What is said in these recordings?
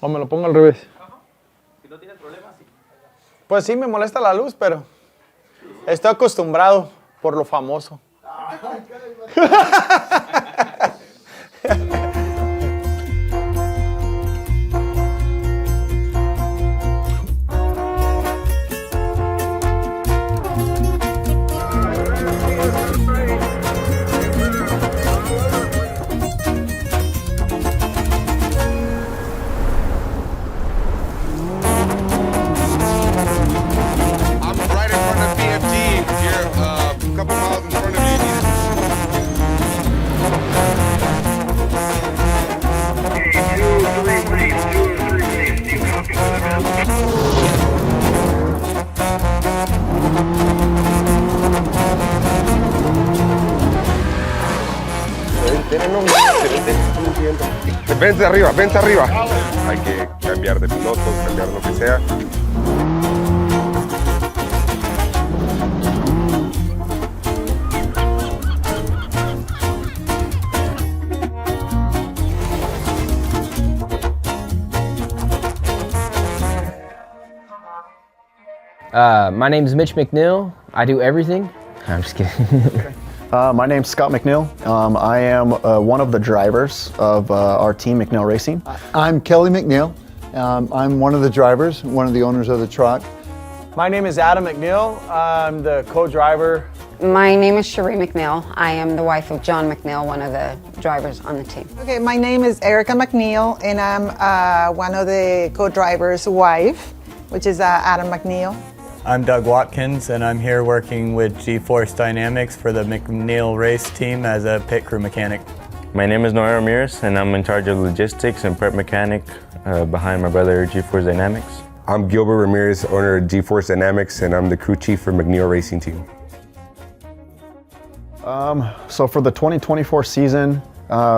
O me lo pongo al revés. Si no tienes problema, sí. Pues sí, me molesta la luz, pero estoy acostumbrado por lo famoso. Vente arriba, vente arriba. Hay que cambiar de piloto, cambiar lo que sea. My name is Mitch McNeil. I do everything. I'm just kidding. My name's Scott McNeil. I am one of the drivers of our team, McNeil Racing. I'm Kelly McNeil. I'm one of the drivers, one of the owners of the truck. My name is Adam McNeil. I'm the co-driver. My name is Cherie McNeil. I am the wife of John McNeil, one of the drivers on the team. Okay, my name is Erica McNeil, and I'm one of the co-drivers' wife, which is Adam McNeil. I'm Doug Watkins, and I'm here working with G ForceDynamics for the McNeil Race team as a pit crew mechanic. My name is Noé Ramirez, and I'm in charge of logistics and prep mechanic behind my brother G ForceDynamics. I'm Gilbert Ramirez, owner of G ForceDynamics, and I'm the crew chief for McNeil Racing team. So for the 2024 season,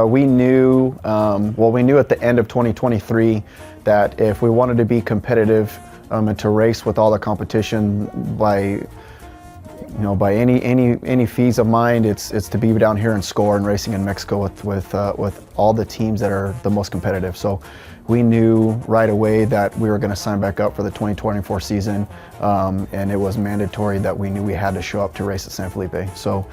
we knew at the end of 2023 that if we wanted to be competitive and to race with all the competition by any fees of mind, it's to be down here and score and racing in Mexico with all the teams that are the most competitive. So we knew right away that we were going to sign back up for the 2024 season, and it was mandatory that we knew we had to show up to race at San Felipe. So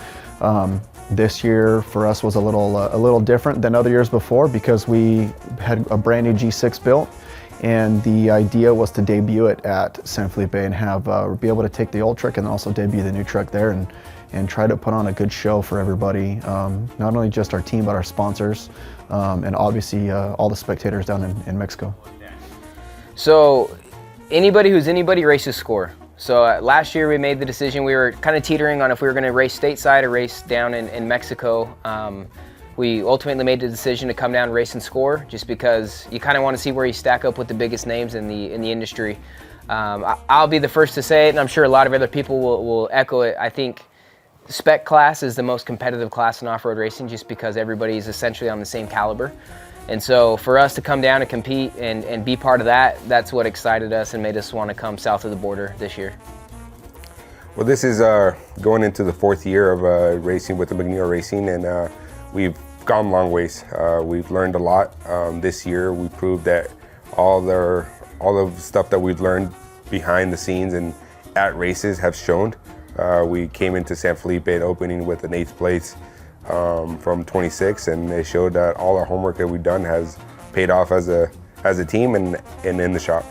this year for us was a little different than other years before because we had a brand new G6 built. And the idea was to debut it at San Felipe and be able to take the old truck and also debut the new truck there and try to put on a good show for everybody, not only just our team, but our sponsors, and obviously all the spectators down in Mexico. So anybody who's anybody races score. So last year we made the decision, we were kind of teetering on if we were going to race stateside or race down in Mexico. We ultimately made the decision to come down and race and score just because you kind of want to see where you stack up with the biggest names in the industry. I'll be the first to say it, and I'm sure a lot of other people will echo it. I think spec class is the most competitive class in off-road racing just because everybody is essentially on the same caliber. And so for us to come down and compete and be part of that, that's what excited us and made us want to come south of the border this year. Well, this is going into the fourth year of racing with the McNeil Racing, and we've gone long ways. We've learned a lot. This year we proved that all the stuff that we've learned behind the scenes and at races have shown. We came into San Felipe at opening with an 8th place from 26, and it showed that all our homework that we've done has paid off as a team and in the shop.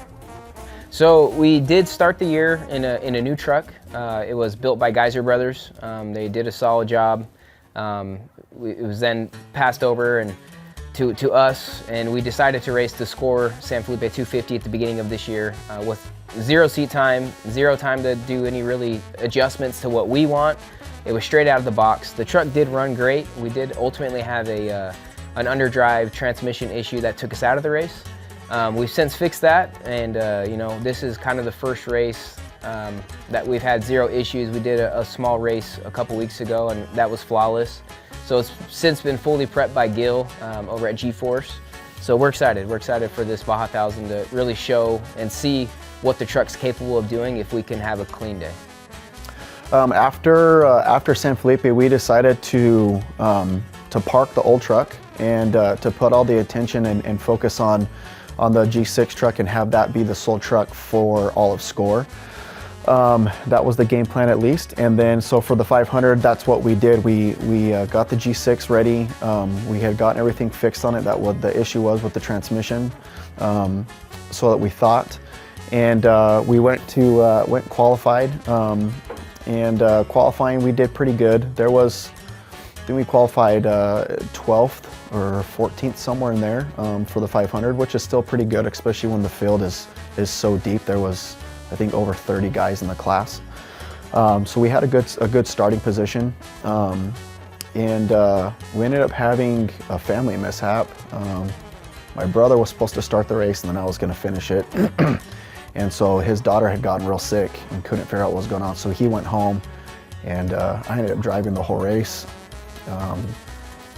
So we did start the year in a new truck. It was built by Geyser Brothers. They did a solid job. It was then passed over and to us, and we decided to race the Score San Felipe 250 at the beginning of this year with 0 seat time, 0 time to do any really adjustments to what we want. It was straight out of the box. The truck did run great. We did ultimately have an underdrive transmission issue that took us out of the race. We've since fixed that, and this is kind of the first race that we've had 0 issues. We did a small race a couple weeks ago, and that was flawless. So it's since been fully prepped by Gil over at G Force. So we're excited. We're excited for this Baja 1000 to really show and see what the truck's capable of doing if we can have a clean day. After San Felipe, we decided to park the old truck and to put all the attention and focus on the G6 truck and have that be the sole truck for all of SCORE. That was the game plan at least. And then so for the 500, that's what we did. We got the G6 ready. We had gotten everything fixed on it. That what the issue was with the transmission, so that we thought. And we went qualified. Qualifying, we did pretty good. There was, I think we qualified 12th or 14th, somewhere in there, for the 500, which is still pretty good, especially when the field is so deep. There was, I think, over 30 guys in the class. So we had a good starting position. We ended up having a family mishap. My brother was supposed to start the race, and then I was going to finish it. And so his daughter had gotten real sick and couldn't figure out what was going on. So he went home, and I ended up driving the whole race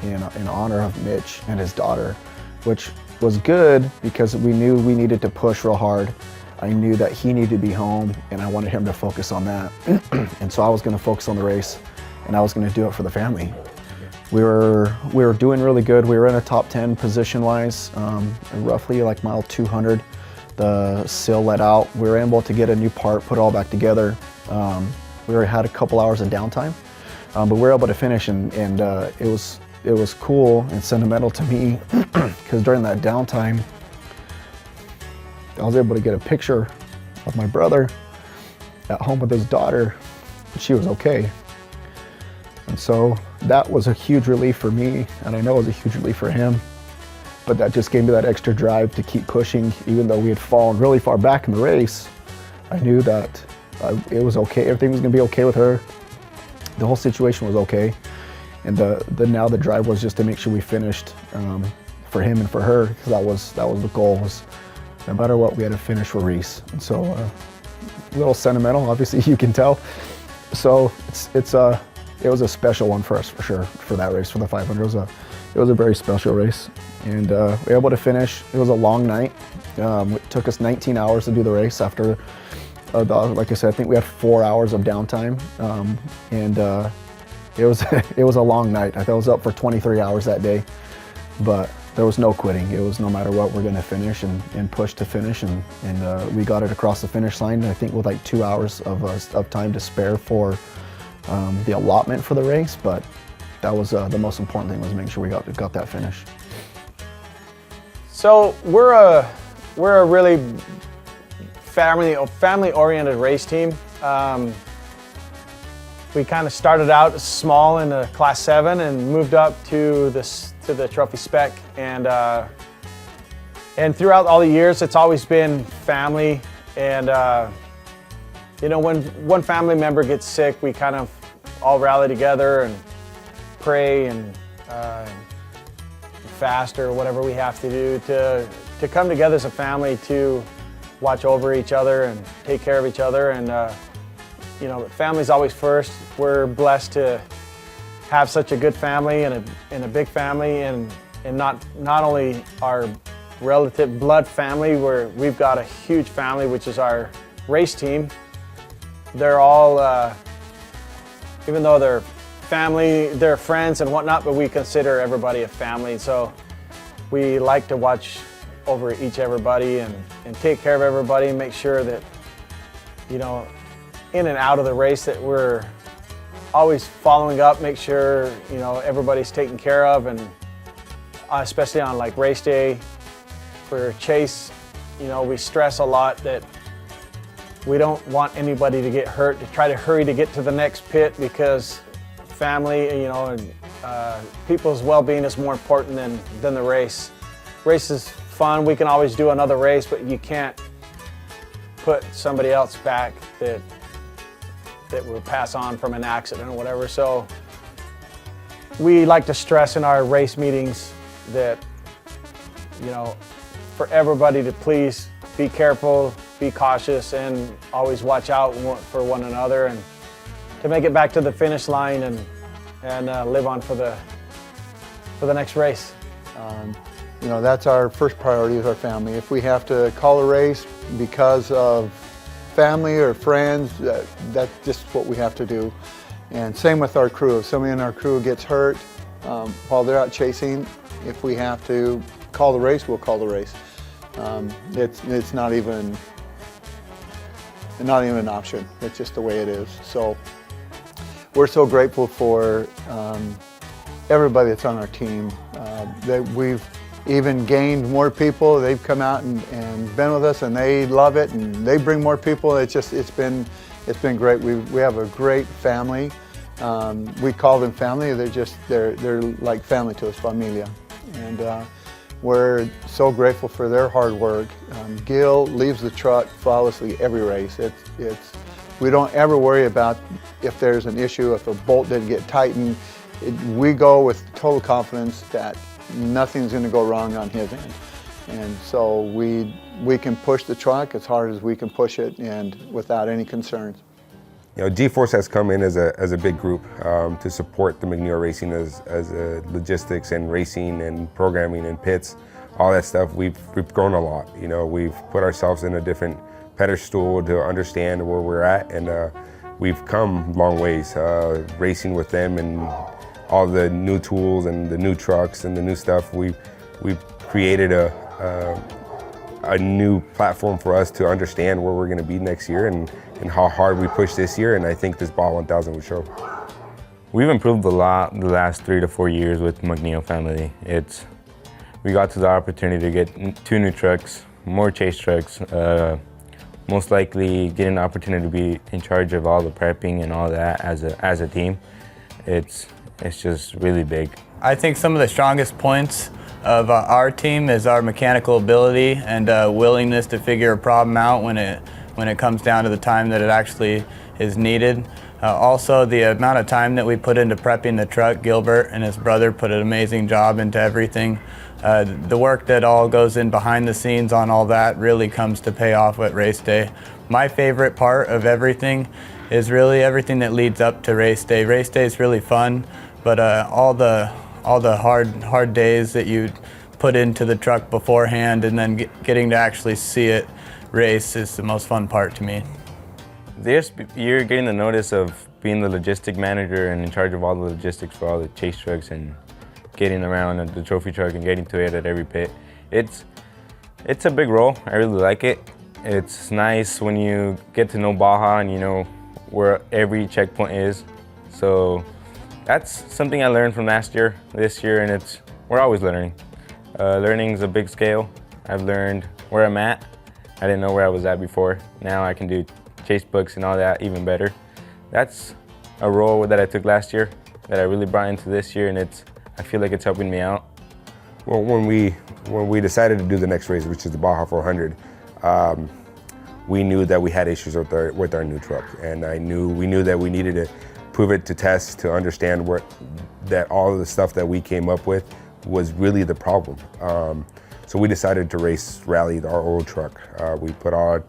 in honor of Mitch and his daughter, which was good because we knew we needed to push real hard. I knew that he needed to be home, and I wanted him to focus on that. And so I was going to focus on the race, and I was going to do it for the family. We were doing really good. We were in a top 10 position-wise, roughly like mile 200. The sill let out. We were able to get a new part, put it all back together. We had a couple hours of downtime, but we were able to finish, and it was cool and sentimental to me because during that downtime, I was able to get a picture of my brother at home with his daughter, and she was okay. And so that was a huge relief for me, and I know it was a huge relief for him. But that just gave me that extra drive to keep pushing. Even though we had fallen really far back in the race, I knew that it was okay. Everything was gonna be okay with her. The whole situation was okay. And now the drive was just to make sure we finished for him and for her, because that was the goal, was no matter what, we had to finish for Reese. And so a little sentimental, obviously, you can tell. So it was a special one for us, for sure, for that race, for the 500. It was a very special race. And we were able to finish. It was a long night. It took us 19 hours to do the race after, like I said, I think we had 4 hours of downtime. It was a long night. I was up for 23 hours that day, but there was no quitting. It was no matter what, we're gonna finish and push to finish. And we got it across the finish line, I think with like 2 hours of time to spare for the allotment for the race. But that was the most important thing, was making sure we got that finish. So we're a really family-oriented race team. We kind of started out small in the Class 7 and moved up to the Trophy Spec, and throughout all the years, it's always been family. And when one family member gets sick, we kind of all rally together and pray and fast or whatever we have to do to come together as a family to watch over each other and take care of each other. And family's always first. We're blessed to have such a good family and a big family, and not only our relative blood family, where we've got a huge family, which is our race team. They're all, even though they're family, they're friends and whatnot, but we consider everybody a family. So we like to watch over everybody and take care of everybody, and make sure that, in and out of the race, that we're always following up, make sure, everybody's taken care of. And especially on like race day for Chase, we stress a lot that we don't want anybody to get hurt, to try to hurry to get to the next pit, because family, and people's well-being is more important than the race. Race is fun. We can always do another race, but you can't put somebody else back that will pass on from an accident or whatever. So we like to stress in our race meetings that, for everybody to please be careful, be cautious, and always watch out for one another, and to make it back to the finish line and live on for the next race. That's our first priority, is our family. If we have to call a race because of family or friends, that's just what we have to do. And same with our crew. If somebody in our crew gets hurt, while they're out chasing. If we have to call the race, we'll call the race. It's not even an option. It's just the way it is. So we're so grateful for everybody that's on our team. That we've even gained more people. They've come out and been with us, and they love it, and they bring more people. It's been great. We have a great family. We call them family. They're like family to us, familia, and we're so grateful for their hard work. Gil leaves the truck flawlessly every race. We don't ever worry about if there's an issue, if a bolt didn't get tightened. We go with total confidence that nothing's going to go wrong on his end. And so we can push the truck as hard as we can push it, and without any concerns. G Force has come in as a big group to support the McNeil Racing as logistics and racing and programming and pits, all that stuff. We've grown a lot. We've put ourselves in a different pedestal to understand where we're at, and we've come long ways racing with them and all the new tools and the new trucks and the new stuff. We've created a new platform for us to understand where we're going to be next year and how hard we push this year, and I think this Baja 1000 will show. We've improved a lot the last 3 to 4 years with McNeil family. We got to the opportunity to get 2 new trucks, more chase trucks, most likely getting the opportunity to be in charge of all the prepping and all that as a team. It's just really big. I think some of the strongest points of our team is our mechanical ability and willingness to figure a problem out when it comes down to the time that it actually is needed. Also, the amount of time that we put into prepping the truck. Gilbert and his brother put an amazing job into everything. The work that all goes in behind the scenes on all that really comes to pay off at race day. My favorite part of everything is really everything that leads up to race day. Race day is really fun, but all the hard days that you put into the truck beforehand and then getting to actually see it race is the most fun part to me. This year, getting the notice of being the logistic manager and in charge of all the logistics for all the chase trucks and getting around the trophy truck and getting to it at every pit, it's a big role. I really like it. It's nice when you get to know Baja and you know where every checkpoint is. So that's something I learned from last year, this year, and we're always learning. Learning's a big scale. I've learned where I'm at. I didn't know where I was at before. Now I can do chase books and all that even better. That's a role that I took last year that I really brought into this year, and I feel like it's helping me out. Well, when we decided to do the next race, which is the Baja 400, we knew that we had issues with our new truck, and we knew that we needed to prove it to test to understand that all of the stuff that we came up with was really the problem. So we decided to rally our old truck. We put our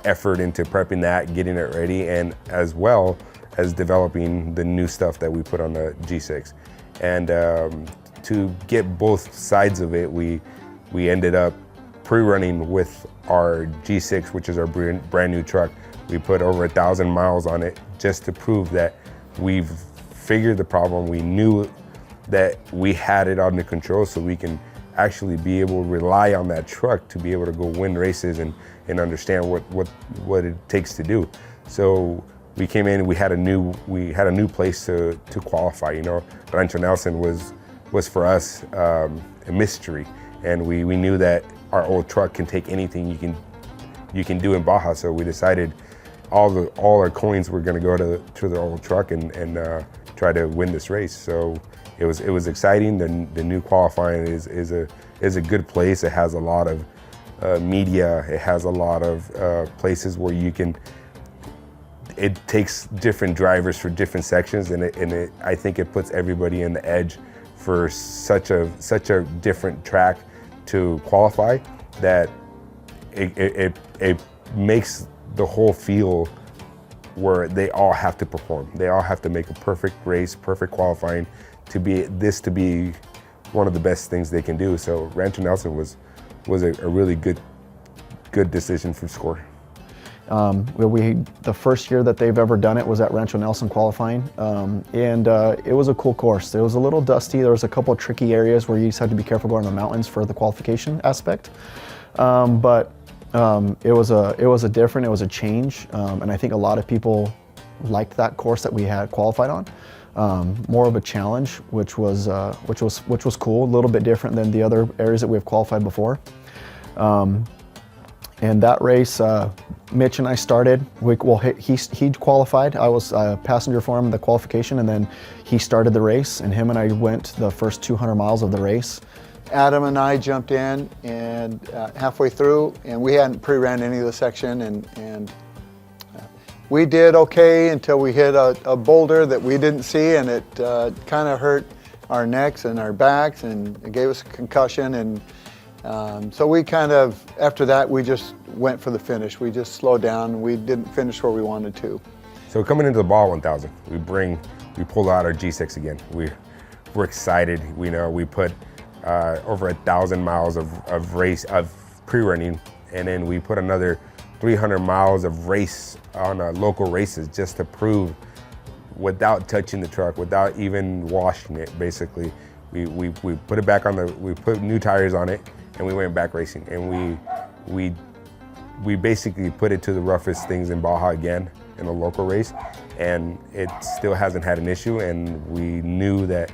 effort into prepping that, getting it ready, and as well as developing the new stuff that we put on the G6. And to get both sides of it, we ended up pre-running with our G6, which is our brand new truck. We put over 1,000 miles on it just to prove that we've figured the problem. We knew that we had it under control, so we can actually be able to rely on that truck to be able to go win races and understand what it takes to do. So we came in and we had a new place to qualify. Rancho Nelson was for us a mystery, and we knew that our old truck can take anything you can do in Baja. So we decided all our coins were going to go to the old truck and try to win this race. So it was exciting. The new qualifying is a good place. It has a lot of media. It has a lot of places where you can. It takes different drivers for different sections, and I think it puts everybody in the edge for such a different track to qualify that it makes the whole field where they all have to perform. They all have to make a perfect race, perfect qualifying to be one of the best things they can do. So Rancho Nelson was a really good decision for SCORE. The first year that they've ever done it was at Rancho Nelson qualifying, and it was a cool course. It was a little dusty. There was a couple of tricky areas where you just had to be careful going to the mountains for the qualification aspect, but it was a change, and I think a lot of people liked that course that we had qualified on. More of a challenge, which was cool, a little bit different than the other areas that we've qualified before. And that race, Mitch and I started. He qualified. I was a passenger for him in the qualification, and then he started the race. And him and I went the first 200 miles of the race. Adam and I jumped in and halfway through, and we hadn't pre-ran any of the section, and we did okay until we hit a boulder that we didn't see, and it kind of hurt our necks and our backs, and it gave us a concussion. And so we kind of, after that, we just went for the finish. We just slowed down. We didn't finish where we wanted to. So coming into the Baja 1000, we pulled out our G6 again. We're excited. We know we put over 1,000 miles of pre-running, and then we put another 300 miles of race on local races just to prove, without touching the truck, without even washing it. Basically, we put it back on we put new tires on it, and we went back racing, and we basically put it to the roughest things in Baja again in a local race, and it still hasn't had an issue. And we knew that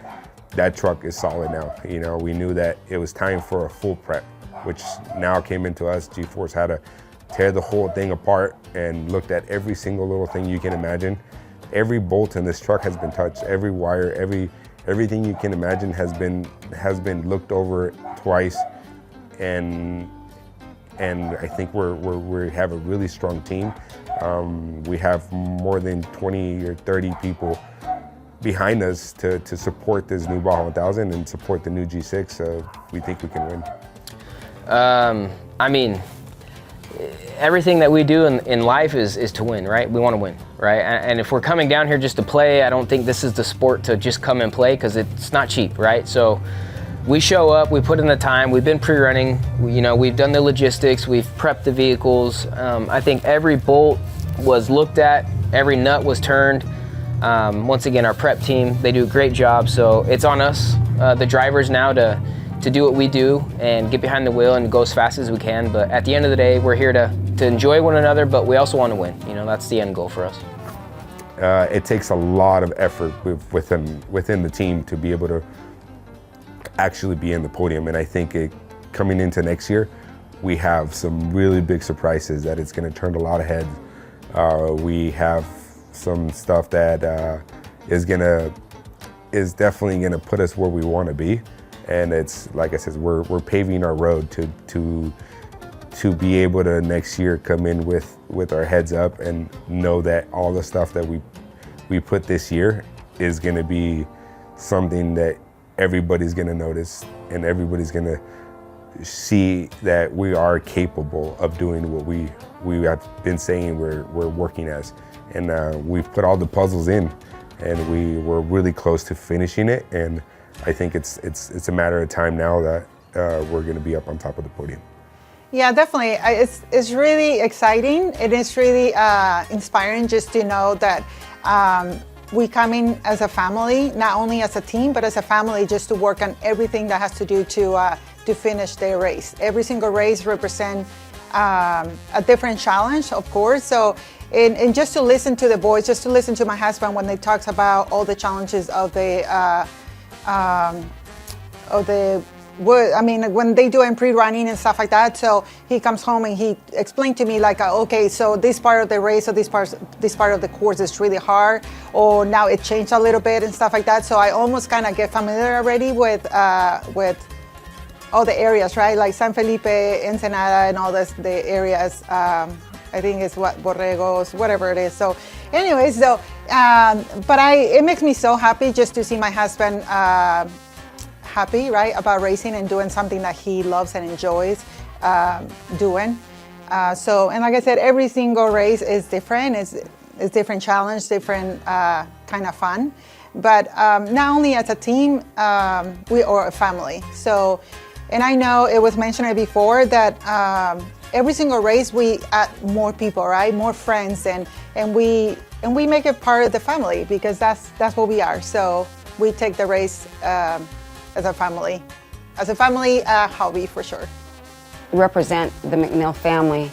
truck is solid now. You know, we knew that it was time for a full prep, which now came into us. G Force had to tear the whole thing apart and looked at every single little thing you can imagine. Every bolt in this truck has been touched. Every wire, everything you can imagine has been looked over twice. And I think we have a really strong team. We have more than 20 or 30 people behind us to support this new Baja 1000 and support the new G6. So we think we can win. I mean, everything that we do in life is to win, right? We want to win, right? And if we're coming down here just to play, I don't think this is the sport to just come and play, because it's not cheap, right? So we show up, we put in the time, we've been pre-running, we've done the logistics, we've prepped the vehicles. I think every bolt was looked at, every nut was turned. Once again, our prep team, they do a great job. So it's on us, the drivers now, to do what we do and get behind the wheel and go as fast as we can. But at the end of the day, we're here to enjoy one another, but we also want to win. That's the end goal for us. It takes a lot of effort within the team to be able to actually be in the podium. And I think coming into next year, we have some really big surprises that it's going to turn a lot of heads. We have some stuff that is definitely going to put us where we want to be. And it's, like I said, we're paving our road to be able to next year come in with our heads up and know that all the stuff that we put this year is going to be something that everybody's going to notice, and everybody's going to see that we are capable of doing what we have been saying we're working as. And we've put all the puzzles in, and we were really close to finishing it. And I think it's a matter of time now that we're going to be up on top of the podium. Yeah, definitely. It's really exciting. It is really inspiring just to know that we come in as a family, not only as a team, but as a family, just to work on everything that has to do to finish their race. Every single race represents a different challenge, of course. So, and just to listen to the boys, just to listen to my husband when they talks about all the challenges of the wood. I mean, when they do pre-running and stuff like that. So he comes home and he explained to me like, okay, so this part of the race or this part of the course is really hard, or now it changed a little bit and stuff like that. So I almost kind of get familiar already with all the areas, right? Like San Felipe, Ensenada, and all the areas. I think it's Borregos, whatever it is. So anyways, so, but it makes me so happy just to see my husband happy, right, about racing and doing something that he loves and enjoys doing. So, and like I said, every single race is different. It's different challenge, different kind of fun. But not only as a team, we are a family. So, and I know it was mentioned before that every single race we add more people, right? More friends, and we make it part of the family, because that's what we are. So we take the race as a family hobby for sure. Represent the McNeil family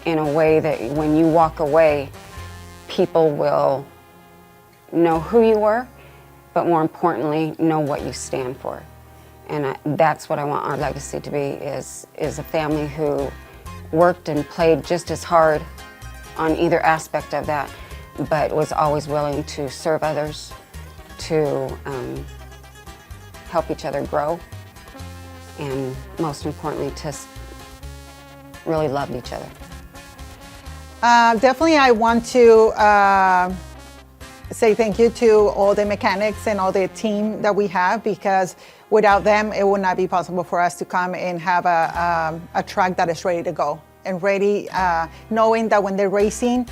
in a way that when you walk away, people will know who you were, but more importantly, know what you stand for. And that's what I want our legacy to be, is a family who worked and played just as hard on either aspect of that, but was always willing to serve others, to help each other grow, and most importantly, to really love each other. Definitely, I want to say thank you to all the mechanics and all the team that we have, because without them, it would not be possible for us to come and have a track that is ready to go, and ready, knowing that when they're racing,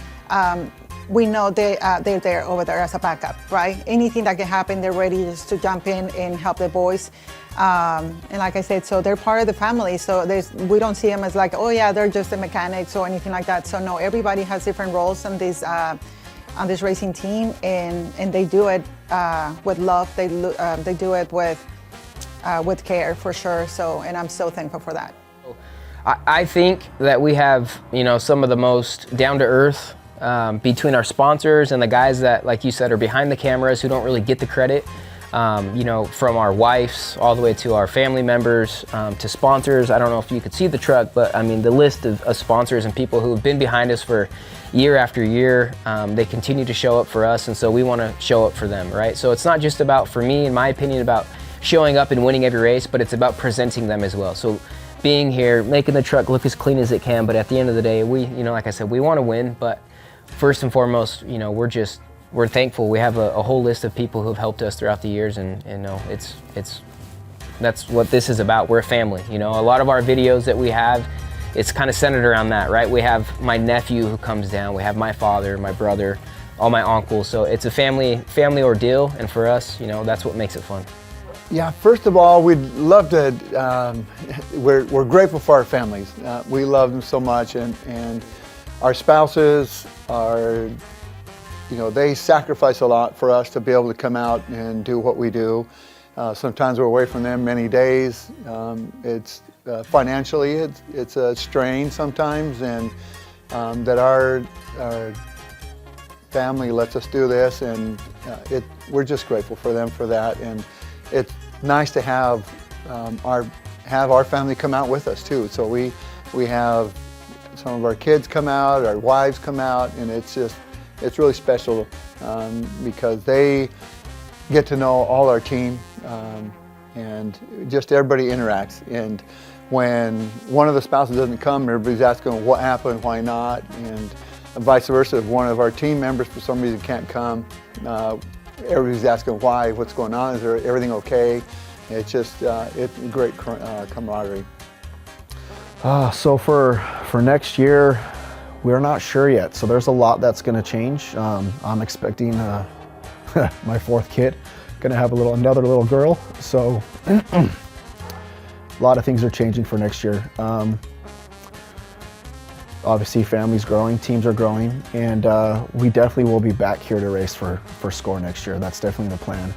we know they're there over there as a backup, right? Anything that can happen, they're ready just to jump in and help the boys. And like I said, so they're part of the family. So we don't see them as like, oh yeah, they're just the mechanics or anything like that. So no, everybody has different roles on this racing team, and they do it with love. They do it with care for sure. So, and I'm so thankful for that. I think that we have, some of the most down-to-earth between our sponsors and the guys that, like you said, are behind the cameras who don't really get the credit. From our wives all the way to our family members, to sponsors. I don't know if you could see the truck, but I mean, the list of sponsors and people who have been behind us for year after year, they continue to show up for us, and so we want to show up for them, right? So it's not just about, for me, in my opinion, about showing up and winning every race, but it's about presenting them as well. So being here, making the truck look as clean as it can, but at the end of the day, we, like I said, we want to win, but first and foremost, we're thankful. We have a whole list of people who have helped us throughout the years, and that's what this is about. We're a family. A lot of our videos that we have, it's kind of centered around that, right? We have my nephew who comes down. We have my father, my brother, all my uncles. So it's a family ordeal, and for us, that's what makes it fun. Yeah, first of all, we'd love to, we're grateful for our families. We love them so much, and our spouses are, they sacrifice a lot for us to be able to come out and do what we do. Sometimes we're away from them many days. It's financially, it's a strain sometimes, and that our family lets us do this, and we're just grateful for them for that. And it's nice to have our family come out with us too. So we have some of our kids come out, our wives come out, and it's really special because they get to know all our team, and just everybody interacts. And when one of the spouses doesn't come, everybody's asking what happened, why not, and vice versa. If one of our team members for some reason can't come, everybody's asking why, what's going on, is everything okay? It's just it's great camaraderie. So for next year, we're not sure yet. So there's a lot that's going to change. I'm expecting my fourth kid, going to have another little girl. So a lot of things are changing for next year. Obviously, family's growing, teams are growing, and we definitely will be back here to race for SCORE next year. That's definitely the plan.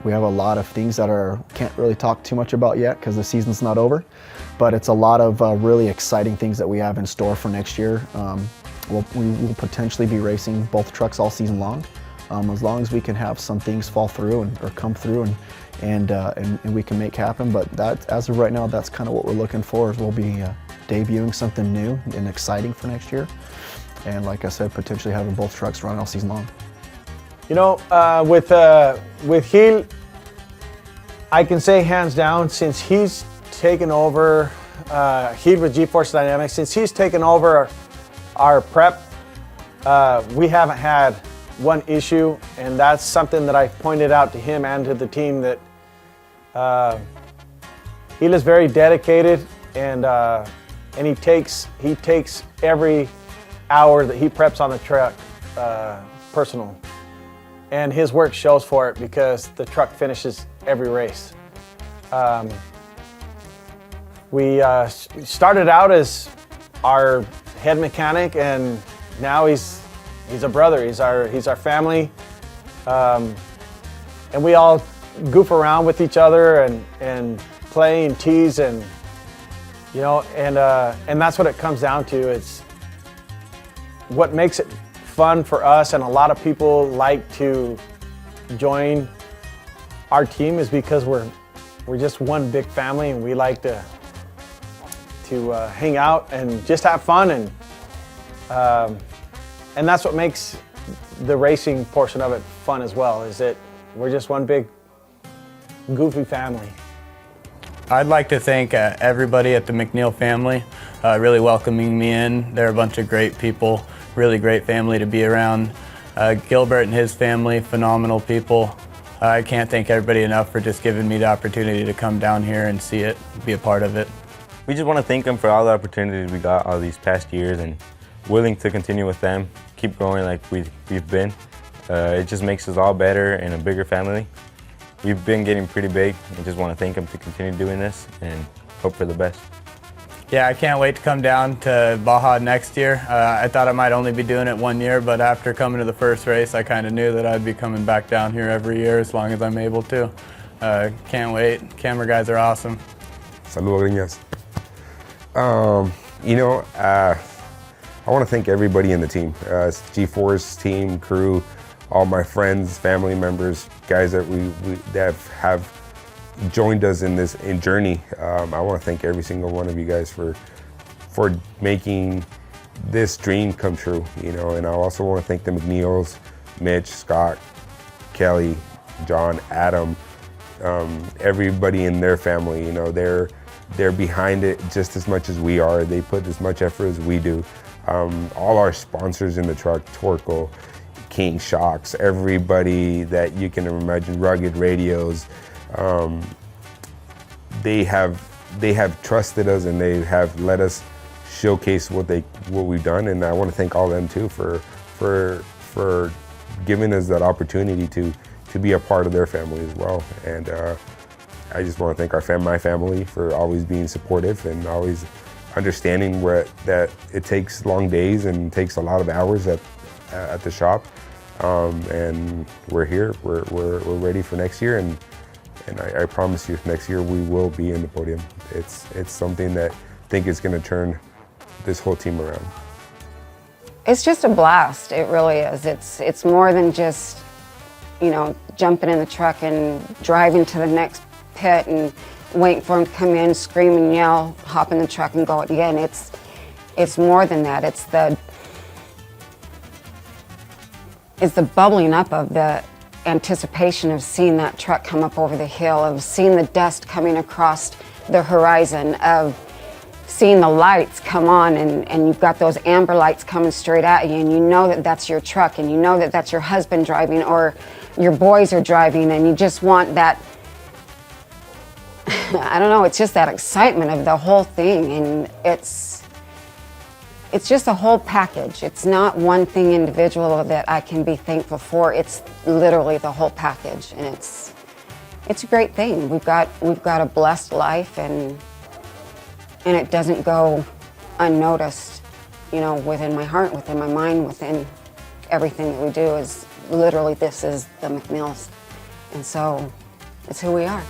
We have a lot of things that can't really talk too much about yet because the season's not over, but it's a lot of really exciting things that we have in store for next year. We will potentially be racing both trucks all season long, as long as we can have some things fall through or come through and we can make happen. But that, as of right now, that's kind of what we're looking for. Is we'll be debuting something new and exciting for next year, and like I said, potentially having both trucks run all season long. With Gil, I can say hands down, since he's taken over, Gil with G ForceDynamics, since he's taken over our prep, we haven't had one issue, and that's something that I've pointed out to him and to the team, that Gil is very dedicated, and he takes every hour that he preps on the truck personal. And his work shows for it because the truck finishes every race. We started out as our head mechanic, and now he's a brother. He's our family, and we all goof around with each other and play and tease, and and that's what it comes down to. It's what makes it fun for us, and a lot of people like to join our team is because we're just one big family, and we like to hang out and just have fun, and that's what makes the racing portion of it fun as well, is that we're just one big goofy family. I'd like to thank everybody at the McNeil family really welcoming me in. They're a bunch of great people, really great family to be around. Gilbert and his family, phenomenal people. I can't thank everybody enough for just giving me the opportunity to come down here and see it, be a part of it. We just want to thank them for all the opportunities we got all these past years, and willing to continue with them, keep growing like we've been. It just makes us all better and a bigger family. We've been getting pretty big, and just want to thank them to continue doing this and hope for the best. Yeah, I can't wait to come down to Baja next year. I thought I might only be doing it 1 year, but after coming to the first race, I kind of knew that I'd be coming back down here every year as long as I'm able to. Can't wait. Camera guys are awesome. Saludos, Griñas. I want to thank everybody in the team, G-Force team, crew, all my friends, family members, guys that that have joined us in this journey. I want to thank every single one of you guys for making this dream come true. And I also want to thank the McNeils, Mitch, Scott, Kelly, John, Adam, everybody in their family. They're behind it just as much as we are. They put as much effort as we do. All our sponsors in the truck, Torco, King Shocks, everybody that you can imagine, Rugged Radios, they have trusted us, and they have let us showcase what we've done. And I want to thank all of them too for giving us that opportunity to be a part of their family as well. And I just want to thank my family for always being supportive and always understanding that it takes long days and takes a lot of hours at the shop. And we're here. We're ready for next year, and I promise you, next year we will be in the podium. It's something that I think is going to turn this whole team around. It's just a blast. It really is. It's more than just jumping in the truck and driving to the next pit and waiting for him to come in, scream and yell, hop in the truck and go again. It's more than that. It's the bubbling up of the anticipation of seeing that truck come up over the hill, of seeing the dust coming across the horizon, of seeing the lights come on, and you've got those amber lights coming straight at you, and you know that that's your truck, and you know that that's your husband driving, or your boys are driving, and you just want that, I don't know, it's just that excitement of the whole thing, and it's just a whole package. It's not one thing individual that I can be thankful for. It's literally the whole package, and it's a great thing. We've got a blessed life, and it doesn't go unnoticed, within my heart, within my mind, within everything that we do. Is literally, this is the McNeils, and so it's who we are.